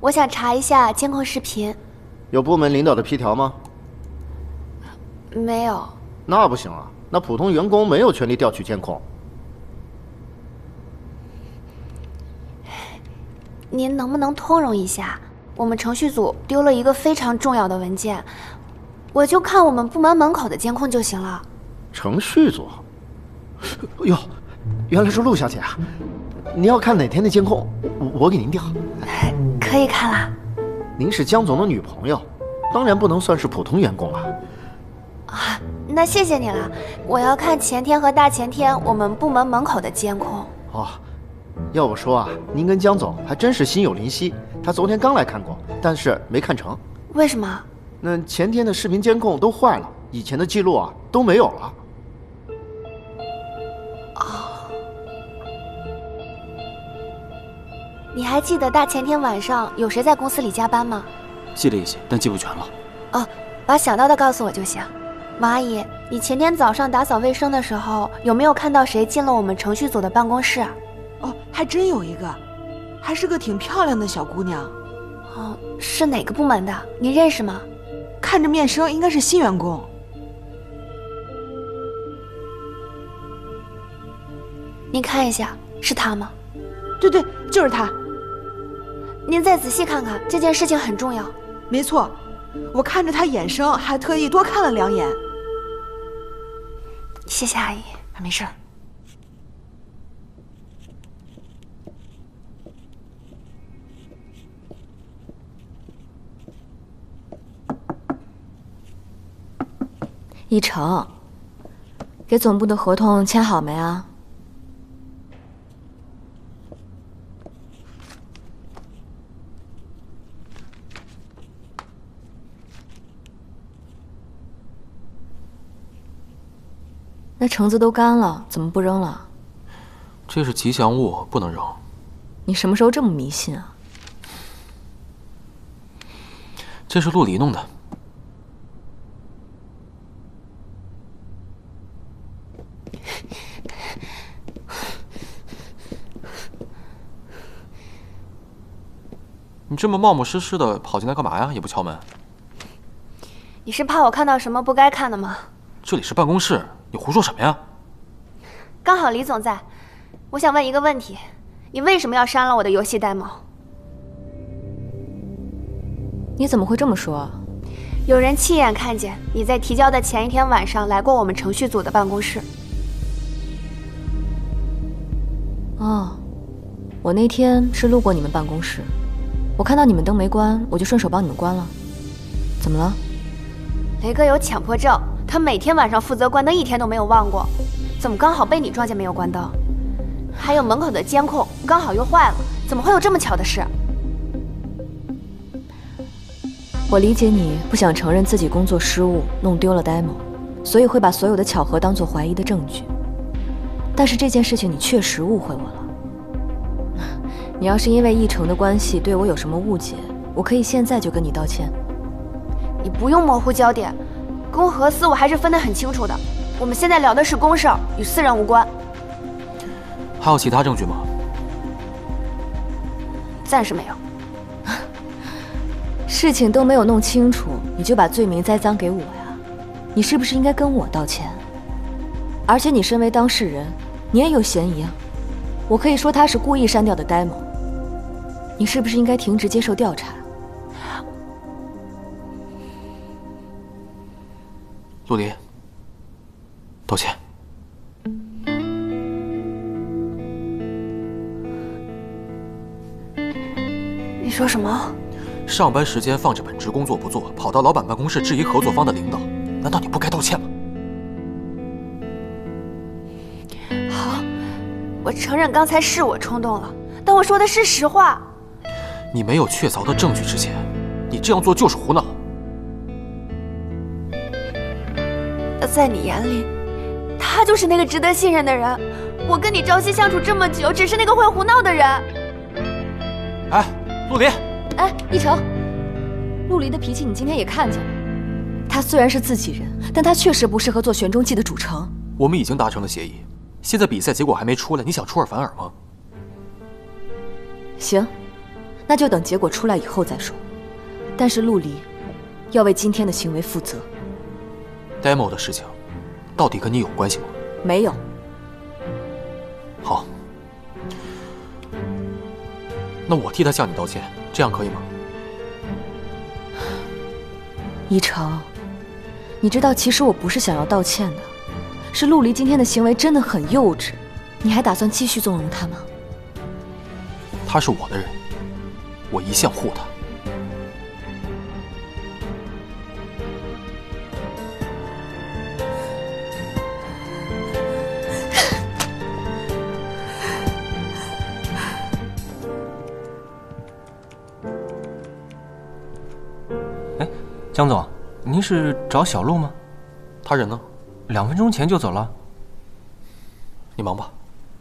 我想查一下监控视频。有部门领导的批条吗？没有。那不行啊，那普通员工没有权利调取监控。您能不能通融一下？我们程序组丢了一个非常重要的文件，我就看我们部门门口的监控就行了。程序组？哟，原来是陆小姐啊！您要看哪天的监控，我给您调。可以看啦。您是江总的女朋友，当然不能算是普通员工了。啊，那谢谢你了。我要看前天和大前天我们部门门口的监控。哦，要我说啊，您跟江总还真是心有灵犀。他昨天刚来看过，但是没看成。为什么？那前天的视频监控都坏了，以前的记录啊都没有了。哦，你还记得大前天晚上有谁在公司里加班吗？记了一些，但记不全了。哦，把想到的告诉我就行。王阿姨，你前天早上打扫卫生的时候，有没有看到谁进了我们程序组的办公室啊？哦，还真有一个，还是个挺漂亮的小姑娘。哦，是哪个部门的？你认识吗？看着面生应该是新员工。您看一下，是她吗？对对，就是她。您再仔细看看，这件事情很重要。没错，我看着她眼生，还特意多看了2眼。谢谢阿姨，没事。一成，给总部的合同签好没啊？那橙子都干了，怎么不扔了？这是吉祥物，不能扔。你什么时候这么迷信啊？这是陆离弄的。你这么冒冒失失的跑进来干嘛呀？也不敲门。你是怕我看到什么不该看的吗？这里是办公室，你胡说什么呀？刚好李总在，我想问一个问题：你为什么要删了我的游戏 demo？ 你怎么会这么说？有人亲眼看见你在提交的前一天晚上来过我们程序组的办公室。哦，我那天是路过你们办公室。我看到你们灯没关，我就顺手帮你们关了。怎么了？雷哥有强迫症，他每天晚上负责关灯，一天都没有忘过。怎么刚好被你撞见没有关灯？还有门口的监控刚好又坏了，怎么会有这么巧的事？我理解你不想承认自己工作失误，弄丢了 demo， 所以会把所有的巧合当作怀疑的证据。但是这件事情你确实误会我了。你要是因为议程的关系对我有什么误解，我可以现在就跟你道歉。你不用模糊焦点，公和私我还是分得很清楚的。我们现在聊的是公事，与私人无关。还有其他证据吗？暂时没有。事情都没有弄清楚，你就把罪名栽赃给我呀？你是不是应该跟我道歉？而且你身为当事人，你也有嫌疑啊。我可以说他是故意删掉的 demo。你是不是应该停职接受调查？陆离，道歉。你说什么？上班时间放着本职工作不做，跑到老板办公室质疑合作方的领导，难道你不该道歉吗？好，我承认刚才是我冲动了，但我说的是实话。你没有确凿的证据之前，你这样做就是胡闹。在你眼里，他就是那个值得信任的人。我跟你朝夕相处这么久，只是那个会胡闹的人。哎，陆离！哎，一成，陆离的脾气你今天也看见了。他虽然是自己人，但他确实不适合做旋中记的主城。我们已经达成了协议，现在比赛结果还没出来，你想出尔反尔吗？行，那就等结果出来以后再说。但是陆离要为今天的行为负责。demo 的事情，到底跟你有关系吗？没有。好，那我替他向你道歉，这样可以吗？依成，你知道，其实我不是想要道歉的，是陆离今天的行为真的很幼稚。你还打算继续纵容他吗？他是我的人，我一向护他。江总，您是找小陆吗？他人呢？2分钟前就走了。你忙吧。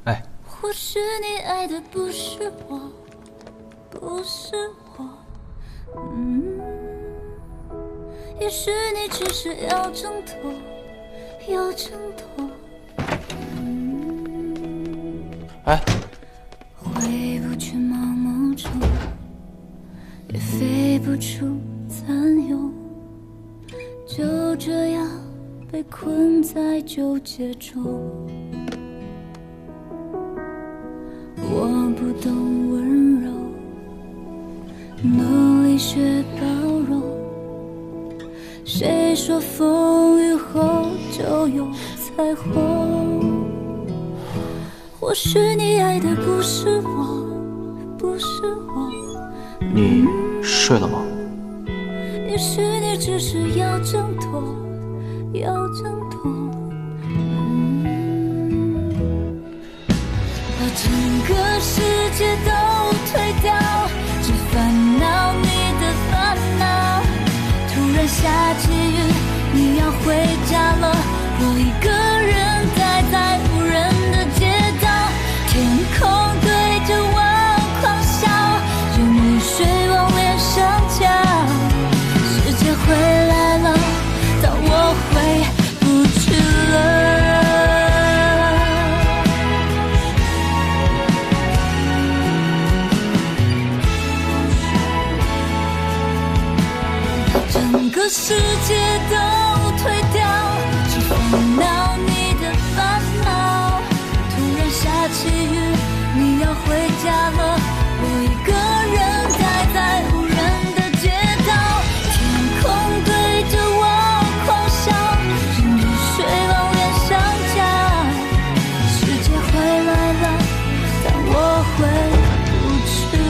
哎。或许你爱的不是我，不是我，也许你只是要挣脱，要挣脱。哎。回不去毛毛虫，也飞不出残蛹。就这样被困在纠结中，我不懂温柔，努力学包容。谁说风雨后就有彩虹？或许你爱的不是我，不是我。你睡了吗？也许你只是要挣脱，要挣脱。把整个世界都推掉，只烦恼你的烦恼。突然下起雨，你要回家了，我一个人待在无人的街道，天空对着我狂笑，任雨水往脸上浇。回来了，但我回不去了。整个世界都推掉，只烦恼你的烦恼。突然下起雨，你要回家了，我一个人待在无人的街道。空对着我狂笑，任雨水往脸上浇。世界回来了，但我回不去了。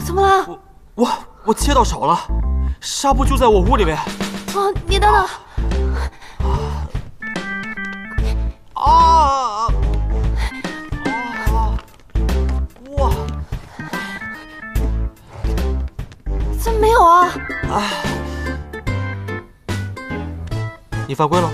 怎么了？我切到手了，纱布就在我屋里面。哦，你等等。哇！怎么没有啊？你犯规了。